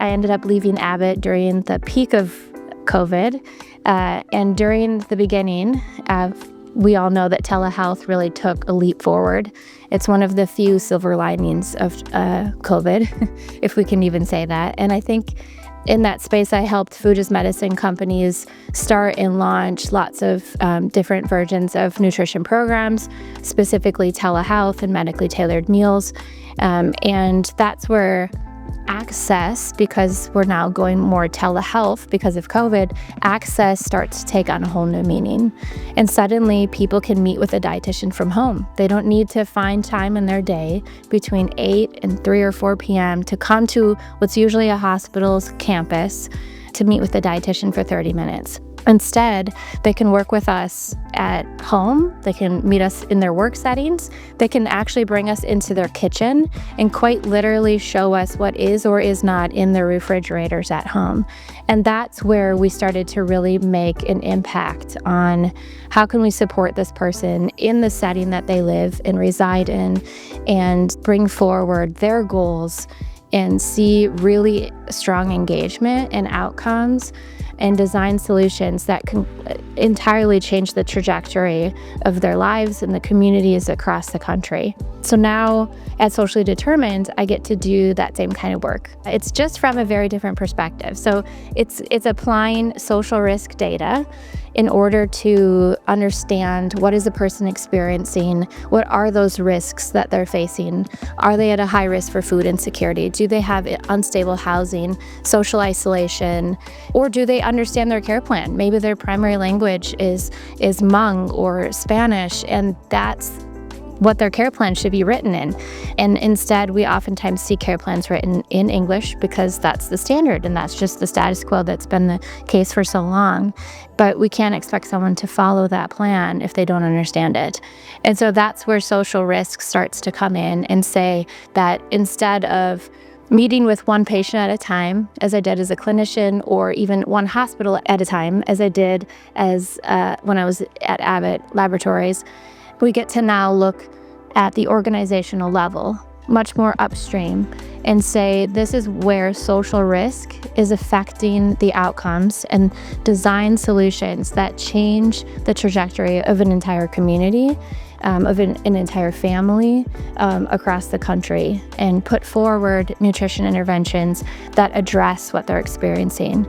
I ended up leaving Abbott during the peak of COVID. And during the beginning, we all know that telehealth really took a leap forward. It's one of the few silver linings of COVID, if we can even say that. And I think in that space, I helped food as medicine companies start and launch lots of different versions of nutrition programs, specifically telehealth and medically tailored meals. And that's where access, because we're now going more telehealth because of COVID, access starts to take on a whole new meaning. And suddenly people can meet with a dietitian from home. They don't need to find time in their day between 8 and 3 or 4 p.m. to come to what's usually a hospital's campus to meet with a dietitian for 30 minutes. Instead, they can work with us at home. They can meet us in their work settings. They can actually bring us into their kitchen and quite literally show us what is or is not in their refrigerators at home. And that's where we started to really make an impact on how can we support this person in the setting that they live and reside in, and bring forward their goals and see really strong engagement and outcomes, and design solutions that can entirely change the trajectory of their lives and the communities across the country. So now at Socially Determined, I get to do that same kind of work. It's just from a very different perspective. So it's applying social risk data in order to understand what is a person experiencing, what are those risks that they're facing, are they at a high risk for food insecurity, do they have unstable housing, social isolation, or do they understand their care plan? Maybe their primary language is Hmong or Spanish, and that's what their care plan should be written in. And instead, we oftentimes see care plans written in English because that's the standard and that's just the status quo that's been the case for so long. But we can't expect someone to follow that plan if they don't understand it. And so that's where social risk starts to come in and say that instead of meeting with one patient at a time, as I did as a clinician, or even one hospital at a time, as I did as when I was at Abbott Laboratories, we get to now look at the organizational level, much more upstream, and say this is where social risk is affecting the outcomes, and design solutions that change the trajectory of an entire community, of an entire family across the country, and put forward nutrition interventions that address what they're experiencing.